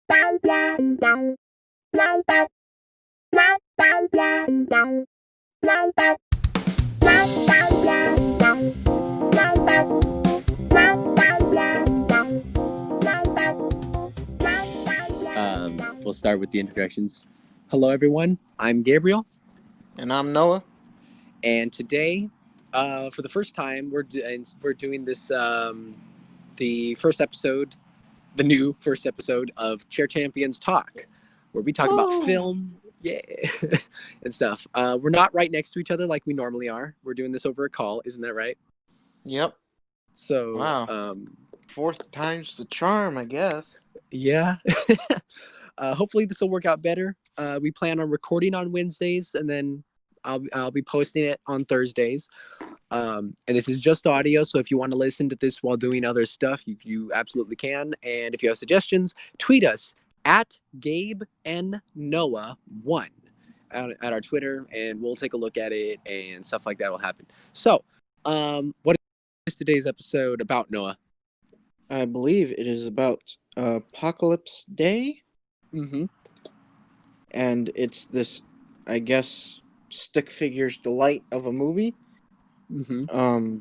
We'll start with the introductions. Hello, everyone. I'm Gabriel. And I'm Noah. And today, for the first time, we're doing this, the new first episode of Chair Champions Talk, where we talk about film, and stuff. We're not right next to each other like we normally are. We're doing this over a call, isn't that right? Yep. So, wow. Fourth time's the charm, I guess. Yeah. Hopefully this will work out better. We plan on recording on Wednesdays, and then I'll be posting it on Thursdays. And this is just audio, so if you want to listen to this while doing other stuff, you absolutely can. And if you have suggestions, tweet us at Gabe and Noah 1 at our Twitter, and we'll take a look at it, and stuff like that will happen. So, what is today's episode about, Noah? I believe it is about Apocalypse Day. Mm-hmm. And it's this, I guess, stick figure's delight of a movie. Mm-hmm.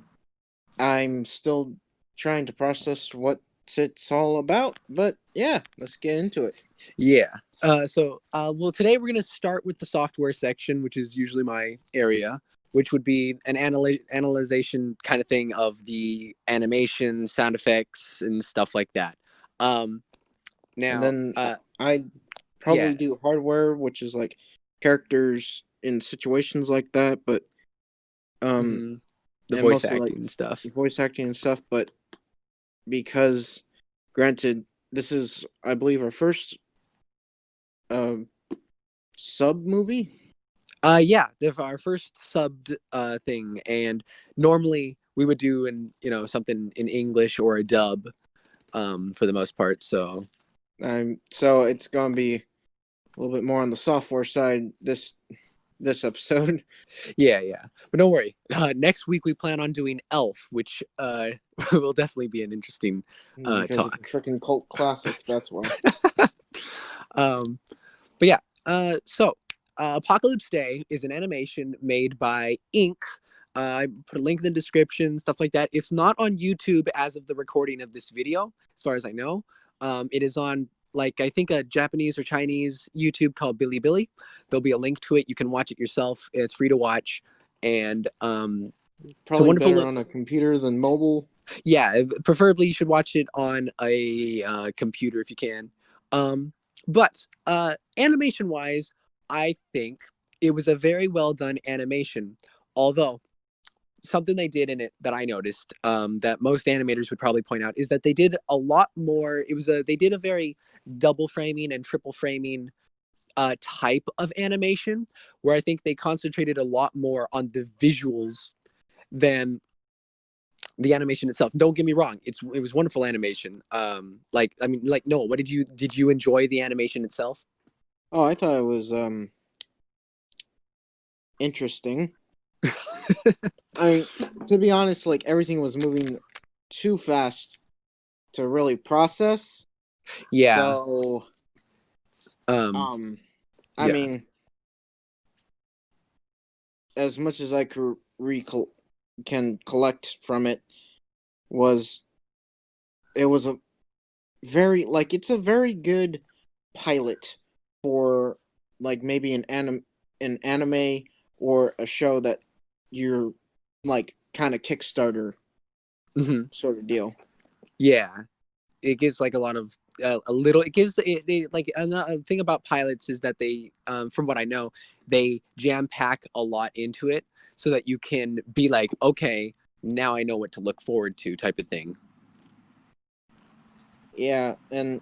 I'm still trying to process what it's all about, but yeah, let's get into it. Yeah. Well, today we're going to start with the software section, which is usually my area, which would be an analyzation kind of thing of the animation, sound effects, and stuff like that. Now, and then I probably do hardware, which is like characters in situations like that, but the voice acting and stuff. Voice acting and stuff, but because, granted, this is, I believe, our first sub movie. Our first subbed thing, and normally we would do something in English or a dub, for the most part. So it's gonna be a little bit more on the software side this episode. Yeah, but don't worry. Next week we plan on doing Elf, which will definitely be an interesting because talk. It's a freaking cult classic. That's why. But yeah. So Apocalypse Day is an animation made by Inc. I put a link in the description, stuff like that. It's not on YouTube as of the recording of this video, as far as I know. It is on, I think, a Japanese or Chinese YouTube called Bilibili. There'll be a link to it. You can watch it yourself. It's free to watch. And probably better on a computer than mobile. Yeah, preferably you should watch it on a computer if you can. But animation-wise, I think it was a very well done animation. Although something they did in it that I noticed, that most animators would probably point out, is that they did a lot more. They did a very double framing and triple framing type of animation, where I think they concentrated a lot more on the visuals than the animation itself. Don't get me wrong, it was wonderful animation. Noah, what did you enjoy the animation itself? Oh, I thought it was interesting. I mean, to be honest, everything was moving too fast to really process. Yeah. So, I mean, as much as I could can collect from it, it was a very it's a very good pilot for maybe an anime or a show that you're kind of Kickstarter sort of deal. Yeah, it gives a lot of it gives another thing about pilots is that they, from what I know, they jam pack a lot into it so that you can be okay, now I know what to look forward to, type of thing. Yeah, and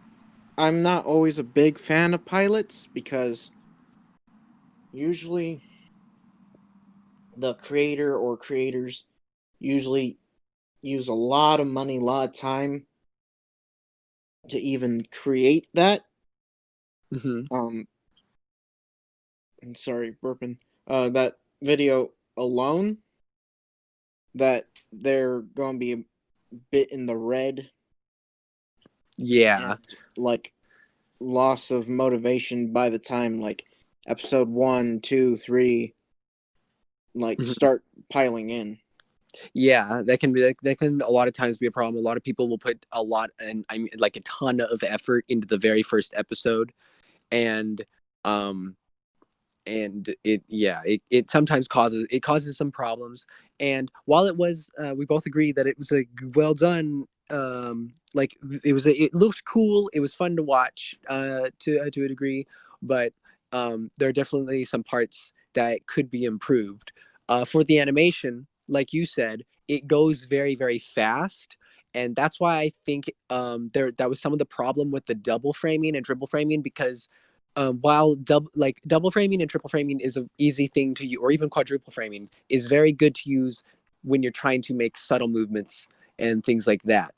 I'm not always a big fan of pilots because usually the creator or creators usually use a lot of money, a lot of time to even create that. I'm sorry, burping. That video alone, that they're going to be a bit in the red. Yeah. And, loss of motivation by the time like episode 1, 2, 3 like Mhm. start piling in. Yeah, that can be that can a lot of times be a problem. A lot of people will put a lot and I mean like a ton of effort into the very first episode, and um it sometimes causes some problems. And while it was we both agree that it was a well done, like it looked cool, it was fun to watch to a degree, but there are definitely some parts that could be improved. For the animation, like you said, it goes very very fast, and that's why I think there that was some of the problem with the double framing and triple framing, because while double framing and triple framing is an easy thing to use, or even quadruple framing is very good to use when you're trying to make subtle movements and things like that.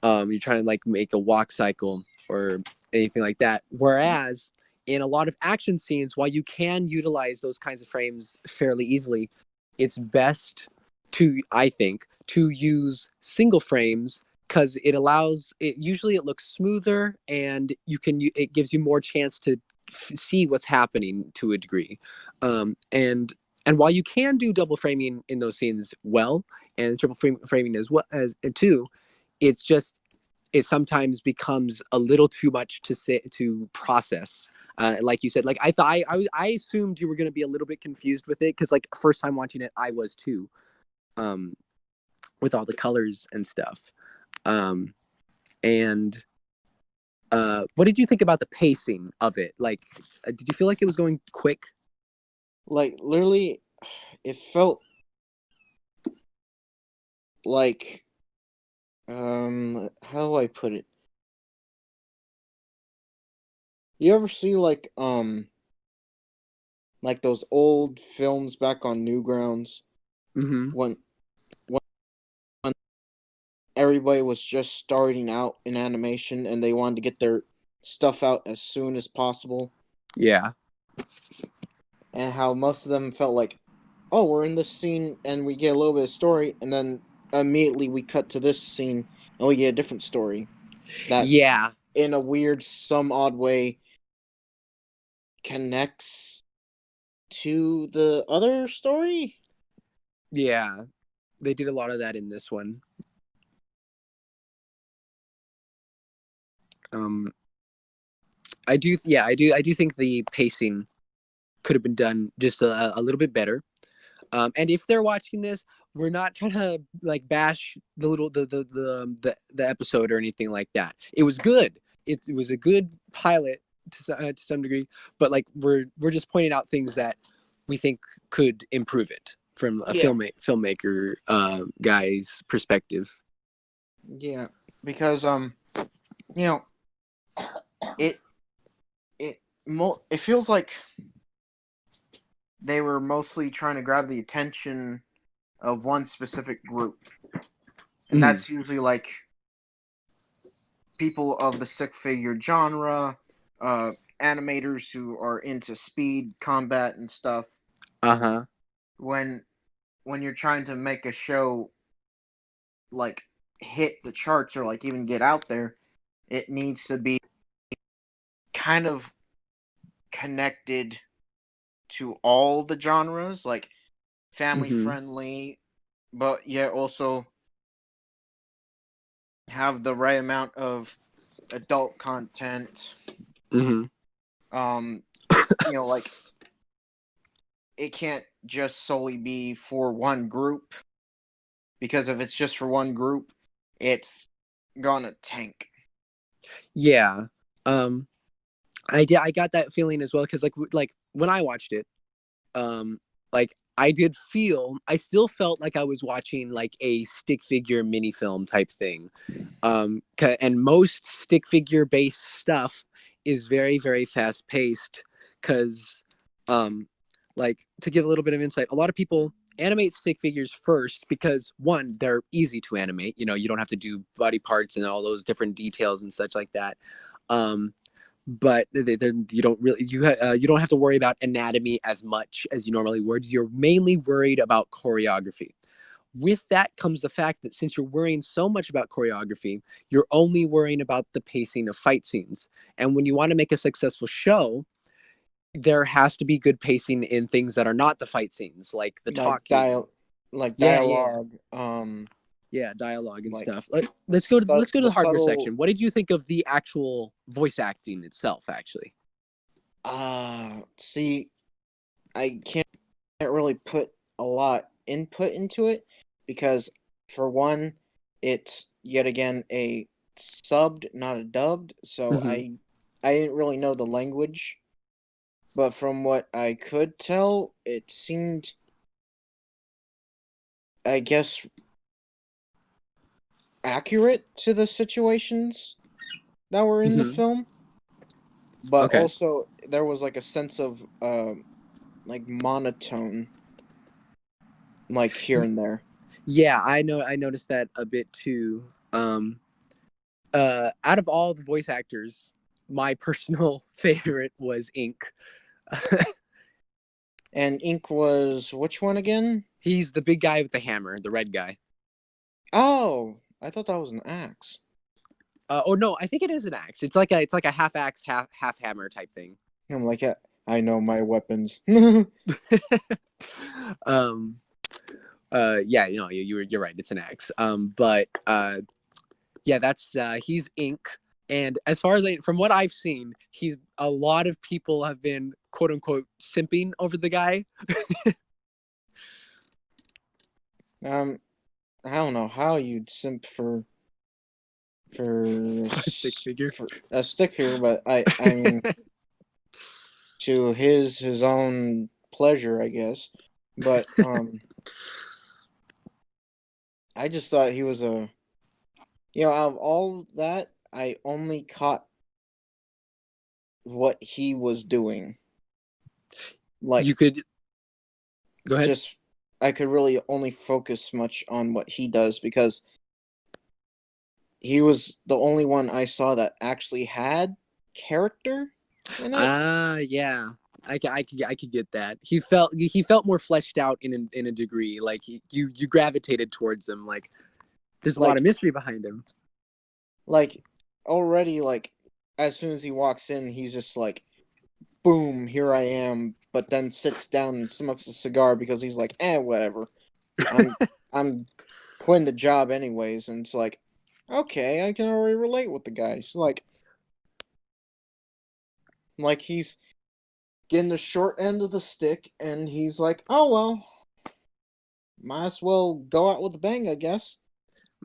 You're trying to like make a walk cycle or anything like that. Whereas in a lot of action scenes, while you can utilize those kinds of frames fairly easily, it's best to, I think, to use single frames, because it allows it, usually it looks smoother, and it gives you more chance to see what's happening to a degree. And while you can do double framing in those scenes well, and framing as well as too, it's just it sometimes becomes a little too much to say to process. Like you said, like I thought, I assumed you were going to be a little bit confused with it, because like first time watching it, I was too, um, with all the colors and stuff. Um, and what did you think about the pacing of it? Like, did you feel like it was going quick? Like literally, it felt like how do I put it? You ever see like those old films back on Newgrounds Mm-hmm. when when everybody was just starting out in animation and they wanted to get their stuff out as soon as possible, Yeah. and how most of them felt like, oh, we're in this scene and we get a little bit of story, and then immediately we cut to this scene and we get a different story that, Yeah. in a weird, some odd way, connects to the other story. Yeah. They did a lot of that in this one. Um, I do. Yeah, I do think the pacing could have been done just a little bit better. And if they're watching this, we're not trying to like bash the episode or anything like that. It was good. It was a good pilot to some degree, but like we're just pointing out things that we think could improve it from a Yeah, filmmaker guy's perspective. yeah, because you know, it it feels like they were mostly trying to grab the attention of one specific group, and Mm-hmm. that's usually like people of the stick figure genre, uh, animators who are into speed combat and stuff. Uh huh. When you're trying to make a show like hit the charts or like even get out there, it needs to be kind of connected to all the genres, like family Mm-hmm. friendly, but yet also have the right amount of adult content. Mm-hmm. Um, like it can't just solely be for one group, because if it's just for one group, it's gonna tank. Yeah. Um, I got that feeling as well, because like when I watched it, um like I still felt like I was watching like a stick figure mini film type thing. And most stick figure based stuff is very very fast paced, because um like to give a little bit of insight, a lot of people animate stick figures first because one, they're easy to animate, you don't have to do body parts and all those different details and such like that. um but you don't really you don't have to worry about anatomy as much as you normally would. You're mainly worried about choreography. with that comes the fact that since you're worrying so much about choreography, you're only worrying about the pacing of fight scenes. And when you want to make a successful show, there has to be good pacing in things that are not the fight scenes, like the like talking. Yeah, yeah, dialogue, yeah, dialogue and like stuff. Let's go to the the hardware subtle. section. What did you think of the actual voice acting itself? Actually, See, I can't really put a lot input into it because, for one, it's yet again a subbed, not a dubbed. So mm-hmm. I didn't really know the language, but from what I could tell, it seemed, I guess, accurate to the situations that were in the Mm-hmm. film. But Okay. also, there was like a sense of like monotone, like here and there. Yeah, I know. I noticed that a bit too. Out of all the voice actors, my personal favorite was Ink. And Ink was which one again? He's the big guy with the hammer, the red guy. Oh, I thought that was an axe. Oh no, I think it is an axe. It's like a half axe, half hammer type thing. I'm like, yeah, I know my weapons. um. Yeah. You know, you're right. It's an axe. But yeah, that's he's Ink. And as far as from what I've seen, he's a lot of people have been quote unquote simping over the guy. um, I don't know how you'd simp for Stick figure. for a stick figure, but I mean to his own pleasure, I guess. But I just thought he was a, out of all that, I only caught what he was doing. You Like, could go ahead. just I could really only focus much on what he does because he was the only one I saw that actually had character in it. Yeah. I could get that. He felt more fleshed out in a degree. Like you gravitated towards him. Like there's a lot of Like mystery behind him. like already, like, as soon as he walks in, he's just like, boom, here I am, but then sits down and smokes a cigar because he's like, whatever. I'm I'm quitting the job anyways, and it's like, okay, I can already relate with the guy. It's like he's getting the short end of the stick, and he's like, oh well, might as well go out with a bang, I guess.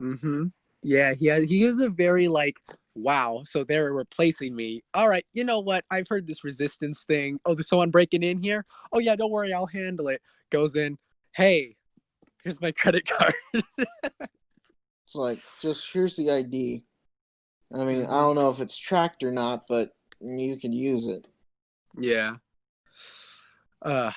Mm-hmm. Yeah, he is a very like wow. So they're replacing me. All right, you know what? I've heard this resistance thing. Oh, there's someone breaking in here. Oh yeah, don't worry, I'll handle it. Goes in. Hey, here's my credit card. It's like, just here's the ID. I mean, I Mm-hmm. don't know if it's tracked or not, but you can use it. Yeah. Uh.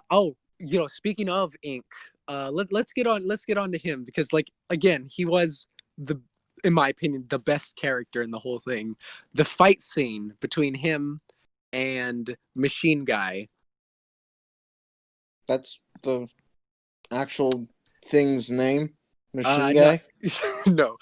Oh, you know, speaking of Ink, let's get on to him because like again, he was the in my opinion the best character in the whole thing. The fight scene between him and Machine Guy. That's the actual thing's name, Machine No, Guy. no.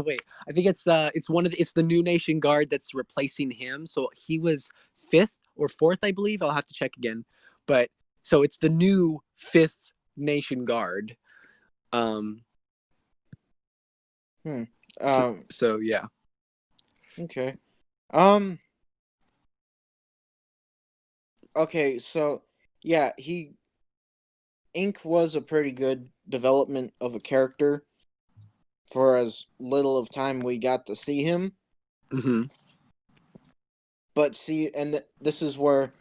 Wait, I think it's one of it's the new Nation Guard that's replacing him. So he was fifth or fourth, I believe. I'll have to check again. But so it's the new fifth Nation Guard. Um. Hmm. So, Um. so yeah. Okay. Um. Okay. So, yeah, Ink was a pretty good development of a character for as little of time we got to see him. Mm-hmm. But see, and this is where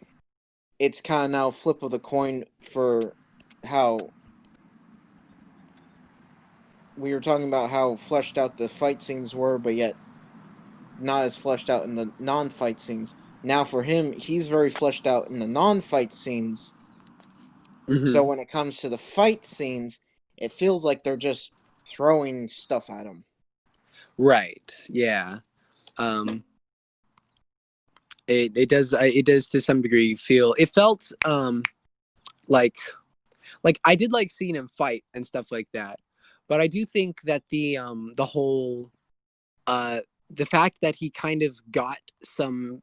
it's kind of now flip of the coin for how we were talking about how fleshed out the fight scenes were, but yet not as fleshed out in the non-fight scenes. Now for him, he's very fleshed out in the non-fight scenes. So Mm-hmm. when it comes to the fight scenes, it feels like they're just throwing stuff at him. Right. Yeah. Um. It does to some degree feel it felt like like I did like seeing him fight and stuff like that. But I do think that the whole uh the fact that he kind of got some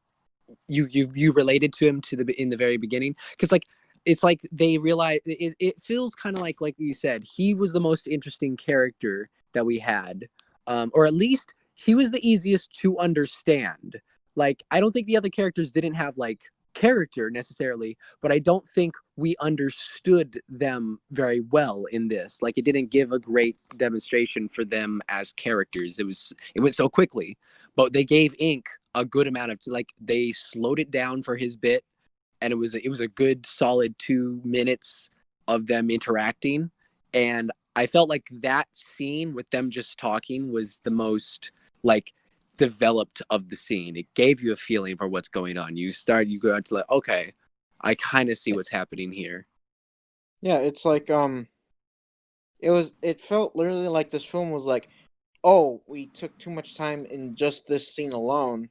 you related to him to the in the very beginning, because like it's like they realize it feels kind of like you said, he was the most interesting character that we had, or at least he was the easiest to understand. Like I don't think the other characters didn't have like character necessarily, but I don't think we understood them very well in this. Like it didn't give a great demonstration for them as characters. It went so quickly, but they gave Ink a good amount of, like, they slowed it down for his bit, and it was a good solid 2 minutes of them interacting, and I felt like that scene with them just talking was the most like developed of the scene. It gave you a feeling for what's going on. You go out to like, okay, I kind of see what's happening here. Yeah, it's like it felt literally like this film was like, oh, we took too much time in just this scene alone.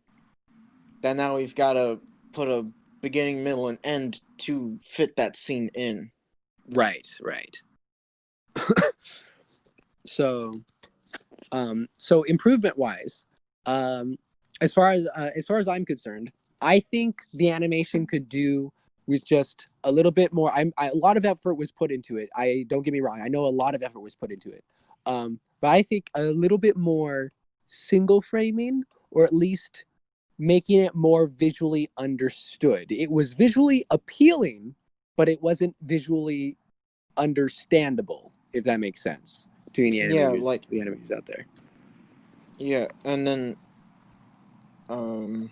Then now we've got to put a beginning, middle, and end to fit that scene in. Right, right. So so improvement wise, um, as far as I'm concerned, I think the animation could do with just a little bit more. A lot of effort was put into it. I don't get me wrong. I know a lot of effort was put into it, but I think a little bit more single framing, or at least making it more visually understood. It was visually appealing, but it wasn't visually understandable. If that makes sense to any Yeah, animators, like the animators out there. yeah, and then um,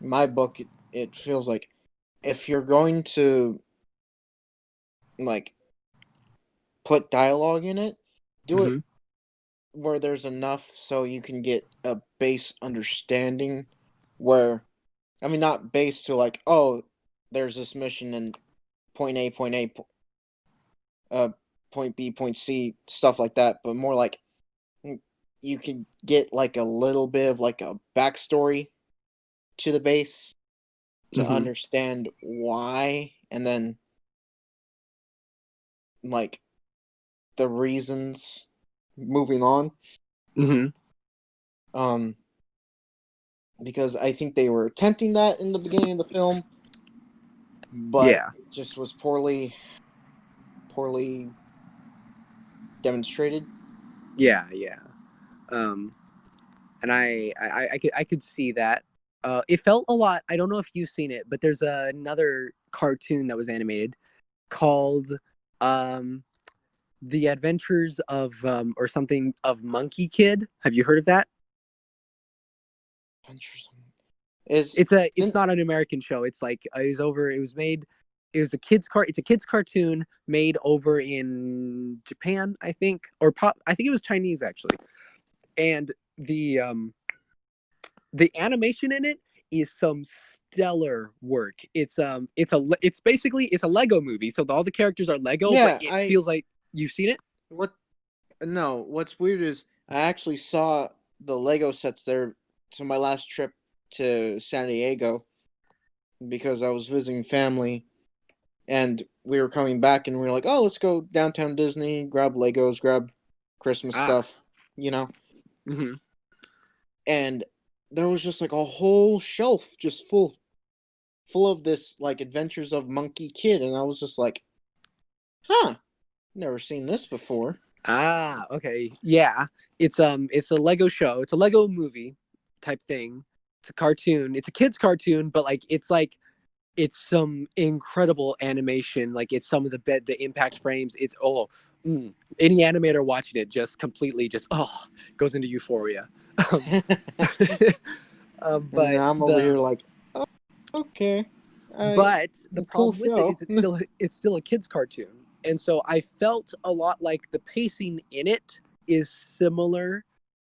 my book it feels like if you're going to like put dialogue in it, do it Mm-hmm. where there's enough so you can get a base understanding. Where I mean, not base to like, oh, there's this mission and point A, uh, point B, point C, stuff like that, but more like you can get like a little bit of like a backstory to the base to Mm-hmm. understand why, and then like the reasons moving on. Mm-hmm. Um, because I think they were attempting that in the beginning of the film, but Yeah. it just was poorly demonstrated. Yeah. Yeah. Um, and I could see that. It felt a lot. I don't know if you've seen it, but there's another cartoon that was animated called um, "The Adventures of" or something of Monkey Kid. Have you heard of that? Adventures is It's didn't not an American show. It's like it was made. It was a kids car. It's a kids cartoon made over in Japan, I think, or pop. I think it was Chinese actually, and the animation in it is some stellar work. It's basically it's a Lego movie, so all the characters are Lego, but yeah it I feels like you've seen it. what no what's weird is I actually saw the Lego sets there to my last trip to San Diego because I was visiting family and we were coming back and we were like, oh, let's go downtown Disney, grab Legos, grab Christmas Ah, stuff, you know. mm-hmm. And there was just like a whole shelf just full of this like Adventures of Monkey Kid, and I was just like, huh, never seen this before. Okay, yeah. It's a Lego show. It's a Lego movie type thing. It's a cartoon. It's a kids cartoon, but it's some incredible animation. Like it's some of the impact frames. It's any animator watching it just completely just goes into euphoria. Um, And but I'm over here like, oh, okay, I the cool problem with it show. is it's still a kids cartoon, and so I felt a lot like the pacing in it is similar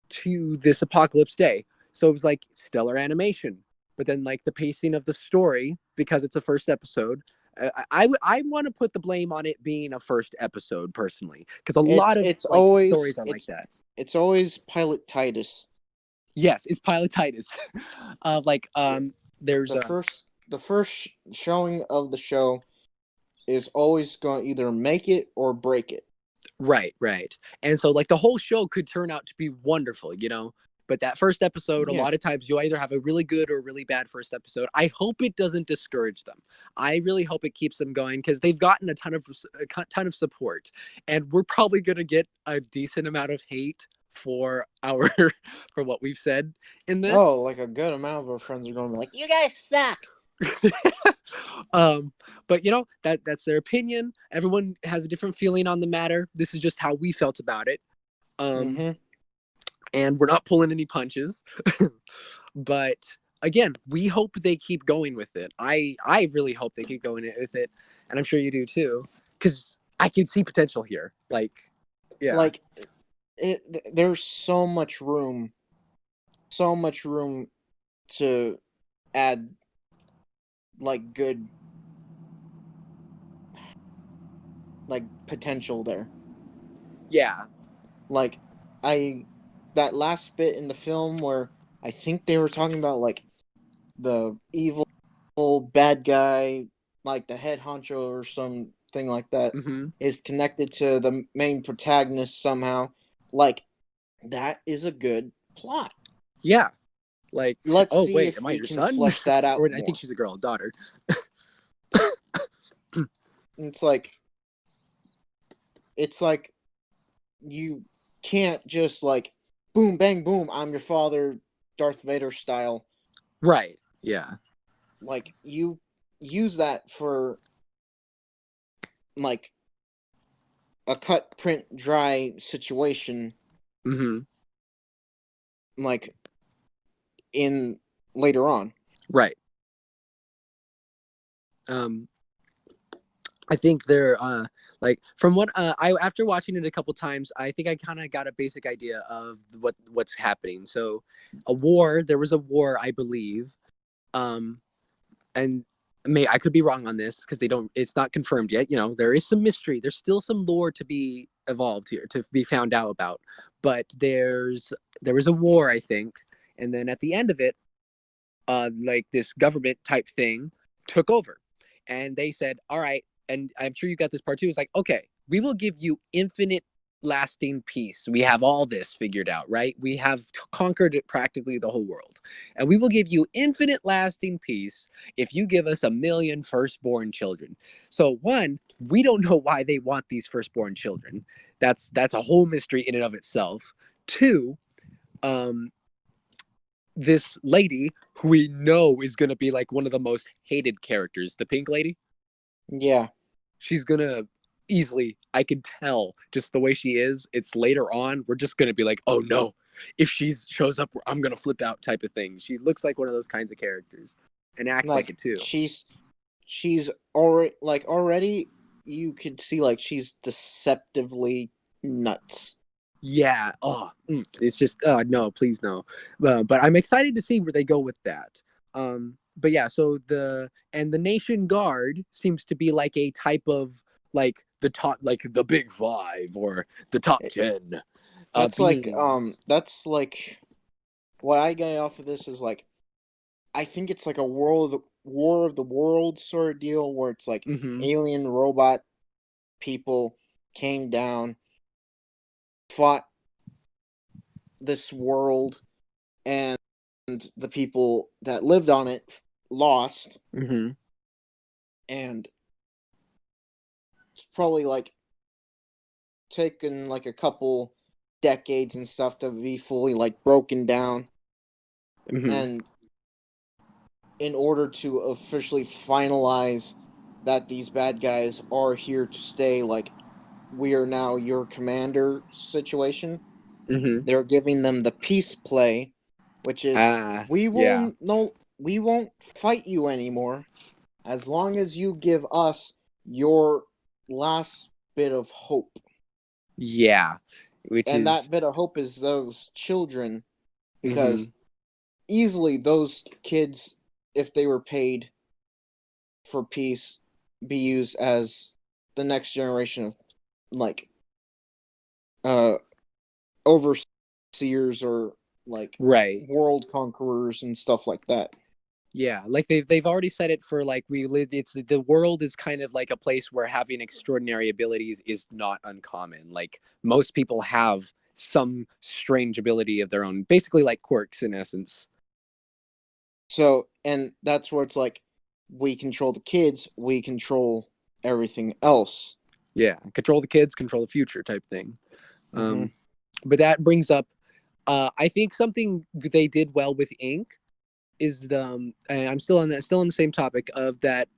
to this Apocalypse Day. So it was like stellar animation, but then like the pacing of the story, because it's a first episode. I want to put the blame on it being a first episode personally, because a lot of It's like always stories are like that. it's always Pilot Titus. Yes, it's pilotitis. Like Yeah. there's The first showing of the show is always going to either make it or break it. Right, right. And so like the whole show could turn out to be wonderful, you know. But that first episode, a Yeah. lot of times you either have a really good or really bad first episode. I hope it doesn't discourage them. I really hope it keeps them going because they've gotten a ton of support, and we're probably gonna get a decent amount of hate for our for what we've said in Oh, this. like a good amount of our friends are going to be like, "You guys suck." um, but you know that's their opinion. Everyone has a different feeling on the matter. This is just how we felt about it. Um, Mm-hmm. and we're not pulling any punches. But again, we hope they keep going with it. I really hope they keep going with it, and I'm sure you do too, because I can see potential here. Like, yeah. Like, there's so much room to add like good like potential there. Yeah. Like I that last bit in the film where I think they were talking about like the evil bad guy, like the head honcho or something like that, Mm-hmm. is connected to the main protagonist somehow. Like that is a good plot. Yeah. Like, Let's oh see wait, if am I we your can son? flesh that out Or I think more. she's a girl, daughter. It's like it's like you can't just like boom bang boom I'm your father Darth Vader style. Right. Yeah. Like you use that for like a cut print dry situation Mm-hmm. like in later on. Right. Um, I think they're like from what I after watching it a couple times, I think I kind of got a basic idea of what's happening. So, there was a war, I believe, um, and I could be wrong on this because they don't. It's not confirmed yet. You know, there is some mystery. There's still some lore to be evolved here to be found out about. But there was a war, I think, and then at the end of it, like this government type thing took over, and they said, "All right," and I'm sure you got this part too. It's like, okay, we will give you infinite lasting peace. We have all this figured out, right? We have conquered practically the whole world, and we will give you infinite lasting peace if you give us 1 million firstborn children. So one, we don't know why they want these firstborn children. That's a whole mystery in and of itself. Two, um, this lady who we know is gonna be like one of the most hated characters, the pink lady. Yeah. She's gonna easily, I can tell just the way she is. It's later on, we're just gonna be like, oh no, if she shows up, I'm gonna flip out type of thing. She looks like one of those kinds of characters and acts like Like it too. she's already you could see like she's deceptively nuts. Yeah. Oh, it's just no, please no. But I'm excited to see where they go with that. But yeah, so the Nation Guard seems to be like a type of like the top, like the Big Five or the top It, 10 that's beings. that's like what I get off of this is like I think it's like a war of the world sort of deal where it's like Mm-hmm. alien robot people came down, fought this world, and the people that lived on it lost, Mm-hmm. and it's probably like taken like a couple decades and stuff to be fully like broken down, Mm-hmm. and in order to officially finalize that these bad guys are here to stay, like we are now your commander situation, Mm-hmm. they're giving them the peace play, which is Yeah. we won't fight you anymore as long as you give us your last bit of hope. Yeah. Which And is that bit of hope is those children, mm-hmm. because easily those kids, if they were paid for peace, be used as the next generation of like uh overseers or like Right. world conquerors and stuff like that. Yeah, like they've already said it for like we live. It's the world is kind of like a place where having extraordinary abilities is not uncommon. Like most people have some strange ability of their own, basically like quirks in essence. So, and that's where it's like we control the kids, we control everything else. Yeah, control the kids, control the future type thing. Mm-hmm. Um, but that brings up, I think something they did well with Ink is the and I'm still on that still on the same topic of that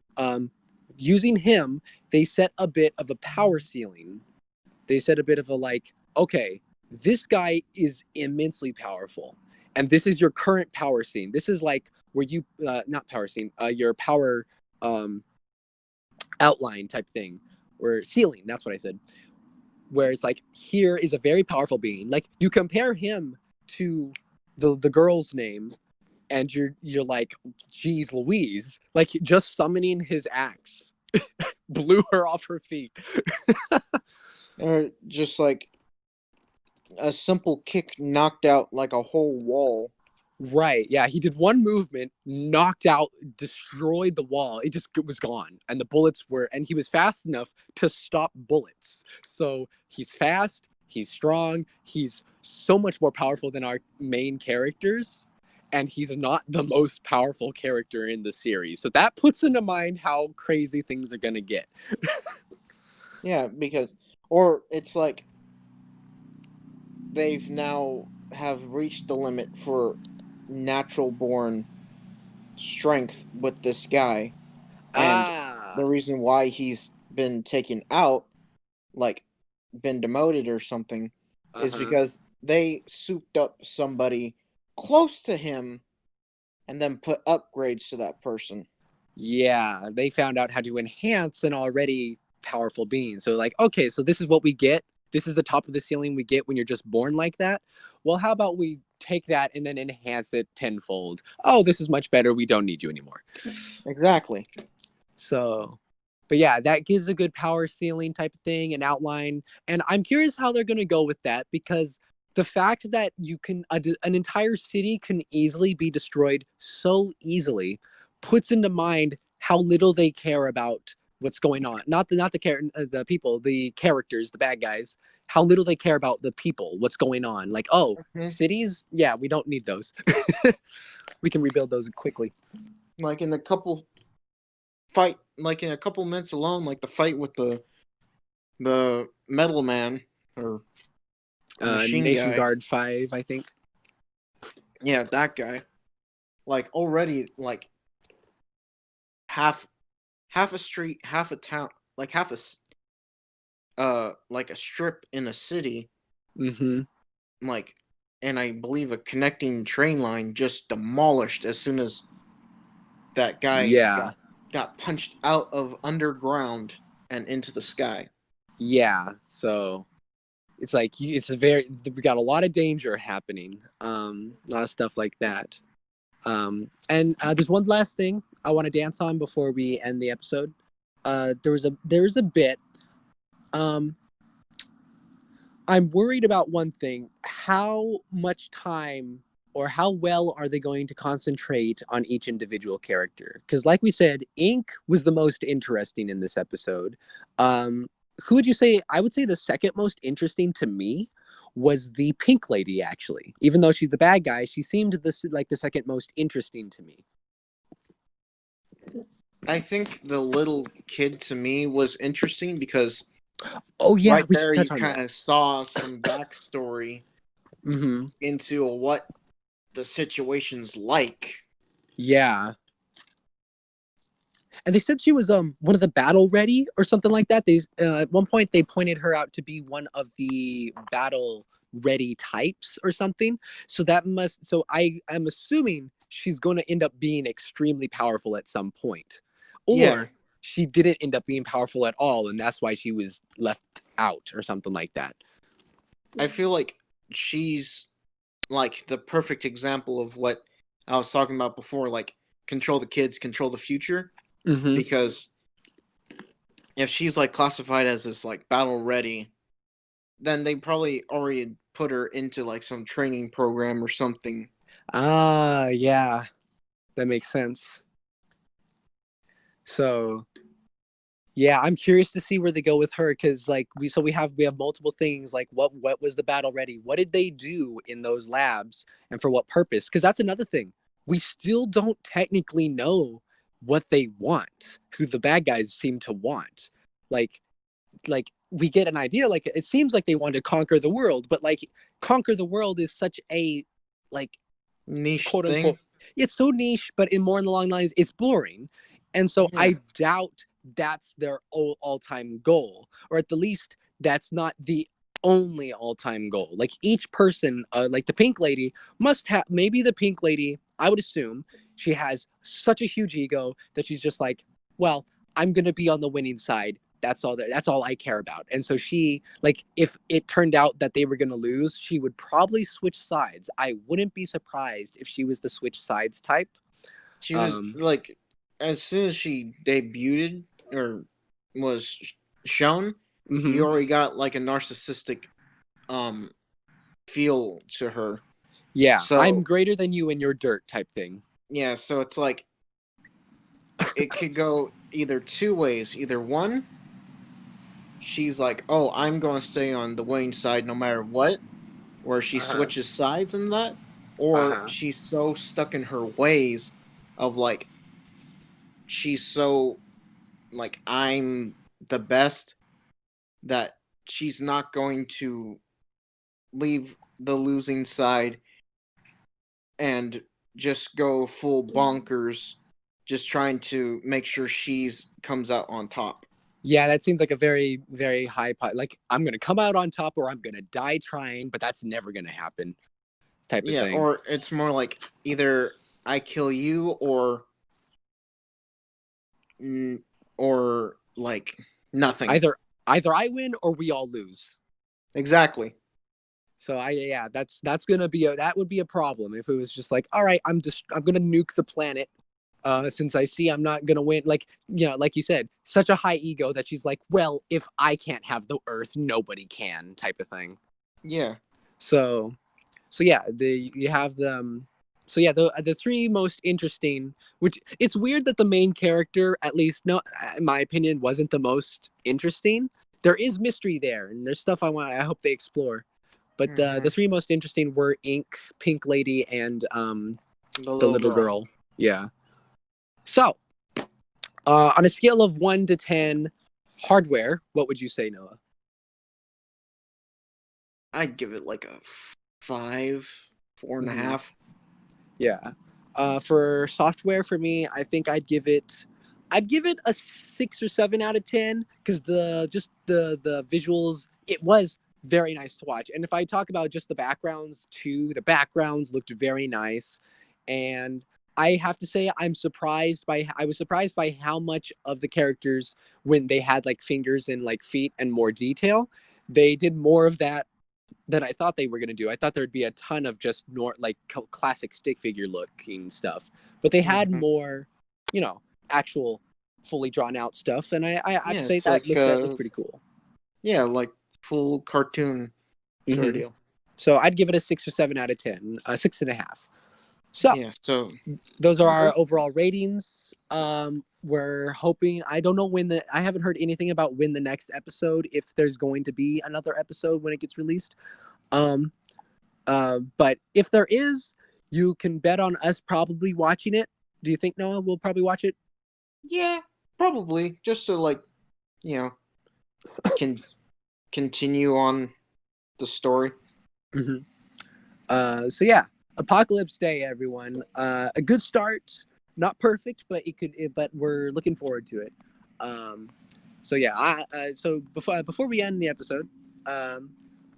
using him they set a bit of a power ceiling. They set a bit of a like, okay, this guy is immensely powerful and this is your current power scene. This is like where you not power scene, your power um outline type thing or ceiling, that's what I said, where it's like here is a very powerful being. Like you compare him to the girl's name and you're like, geez Louise, like just summoning his axe blew her off her feet. Or just like a simple kick knocked out like a whole wall. Right. Yeah. He did one movement, knocked out, destroyed the wall. It was gone. And the bullets were, and he was fast enough to stop bullets. So he's fast, he's strong, he's so much more powerful than our main characters. And he's not the most powerful character in the series. So that puts into mind how crazy things are going to get. Yeah, because or it's like they've now have reached the limit for natural born strength with this guy, and the Ah. reason why he's been taken out, like been demoted or something, Uh is huh. because they souped up somebody close to him and then put upgrades to that person. Yeah, they found out how to enhance an already powerful being. So, like, okay, so this is what we get. This is the top of the ceiling we get when you're just born like that. Well, how about we take that and then enhance it tenfold? Oh, this is much better. We don't need you anymore. Exactly. So, but yeah, that gives a good power ceiling type of thing, an outline. And I'm curious how they're going to go with that because the fact that an entire city can easily be destroyed so easily puts into mind how little they care about what's going on. Not the people, the characters, the bad guys. How little they care about the people, what's going on. Like, oh, Mhm. cities, yeah, we don't need those. We can rebuild those quickly. Like in a couple fight, like in a couple minutes alone, like the fight with the metal man or a machine Nation guy. Guard 5, I think. Yeah, that guy. Like already, like half half a street, half a town, like like a strip in a city, Mm-hmm. like, and I believe a connecting train line just demolished as soon as that guy Yeah. got punched out of underground and into the sky. Yeah. So it's like we got a lot of danger happening. A lot of stuff like that. And there's one last thing I want to dance on before we end the episode. There was a bit. Um, I'm worried about one thing. How much time or how well are they going to concentrate on each individual character? Because, like we said, Ink was the most interesting in this episode. Um, who would you say? I would say the second most interesting to me was the pink lady, actually. Even though she's the bad guy, she seemed like the second most interesting to me. I think the little kid to me was interesting because Oh, yeah, right we should there you touch on kind that. of saw some backstory Mm-hmm. into what the situation's like. Yeah. And they said she was one of the battle ready or something like that. They at one point they pointed her out to be one of the battle ready types or something. So I'm assuming she's going to end up being extremely powerful at some point, Yeah, or she didn't end up being powerful at all, and that's why she was left out or something like that. I feel like she's like the perfect example of what I was talking about before, like control the kids, control the future. Mm-hmm. Because if she's like classified as this like battle ready, then they probably already put her into like some training program or something. Ah, yeah. That makes sense. So yeah, I'm curious to see where they go with her because like we have multiple things like what was the battle ready? What did they do in those labs and for what purpose? Because that's another thing. We still don't technically know what they want, who the bad guys seem to want. Like we get an idea, like it seems like they want to conquer the world, but like conquer the world is such a like Niche quote thing. unquote it's so niche, but in more in the long lines it's boring, and so Yeah. I doubt that's their all-time goal, or at the least that's not the only all-time goal. Like each person, like the pink lady must have, maybe the pink lady, I would assume she has such a huge ego that she's just like, well, I'm gonna be on the winning side. That's all I care about. And so she, like, if it turned out that they were gonna lose, she would probably switch sides. I wouldn't be surprised if she was the switch sides type. She was Um, like, as soon as she debuted or was shown, you mhm. already got like a narcissistic um feel to her. Yeah, I'm So greater than you in your dirt type thing. yeah, so it's like it could go either two ways. Either one, she's like, "Oh, I'm going to stay on the winning side no matter what," where she Uh huh. switches sides in that, Uh or huh. she's so stuck in her ways of like she's so like I'm the best that she's not going to leave the losing side and just go full bonkers just trying to make sure she's comes out on top. Yeah, that seems like a very, very high like I'm gonna come out on top or I'm gonna die trying, but that's never gonna happen type of Yeah, thing. or it's more like either I kill you or like nothing. Either I win or we all lose. Exactly. So yeah, that's gonna be that would be a problem if it was just like, all right, I'm gonna nuke the planet. Since I see I'm not gonna win, like, you know, like you said, such a high ego that she's like, well, if I can't have the Earth, nobody can, type of thing. Yeah. So yeah, you have them. So yeah, the three most interesting. Which it's weird that the main character, at least no, in my opinion, wasn't the most interesting. There is mystery there, and there's stuff I hope they explore. But Hmm. the three most interesting were Ink, Pink Lady, and The the little little girl. girl. Yeah. So on a scale of 1 to 10, hardware, what would you say, Noah? I'd give it like a five, four and a Mm-hmm. half. Yeah. For software, for me, I think I'd give it a 6 or 7 out of 10 because the visuals, it was very nice to watch. And if I talk about just the backgrounds too, the backgrounds looked very nice. And I have to say, I was surprised by how much of the characters, when they had like fingers and like feet and more detail, they did more of that than I thought they were going to do. I thought there'd be a ton of just like classic stick figure looking stuff, but they had Hmm. more, you know, actual fully drawn out stuff, and I have to Yeah, say it's like that looked pretty cool. yeah, like full cartoon sort of Hmm. deal. So I'd give it a 6 or 7 out of 10, 6.5. So Yeah. So those are go. our overall ratings. We're hoping. I don't know when I haven't heard anything about when the next episode, if there's going to be another episode when it gets released. Um, but if there is, you can bet on us probably watching it. Do you think, Noah, we'll probably watch it? Yeah, probably just to like you know can continue on the story. Mm-hmm. So yeah, Apocalypse Day, everyone. A good start, not perfect, but but we're looking forward to it. Um, so yeah, so before we end the episode, um,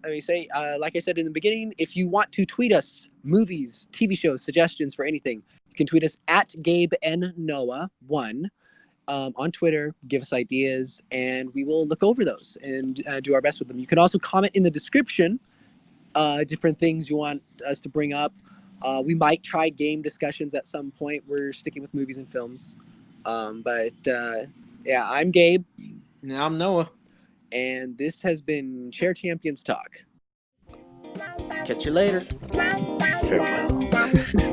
let me say, like I said in the beginning, if you want to tweet us movies, TV shows, suggestions for anything, you can tweet us at Gabe N Noah 1 on Twitter. Give us ideas, and we will look over those and do our best with them. You can also comment in the description different things you want us to bring up. We might try game discussions at some point. We're sticking with movies and films. But yeah, I'm Gabe, Now I'm Noah. and this has been Chair Champions Talk. Catch you later. Farewell.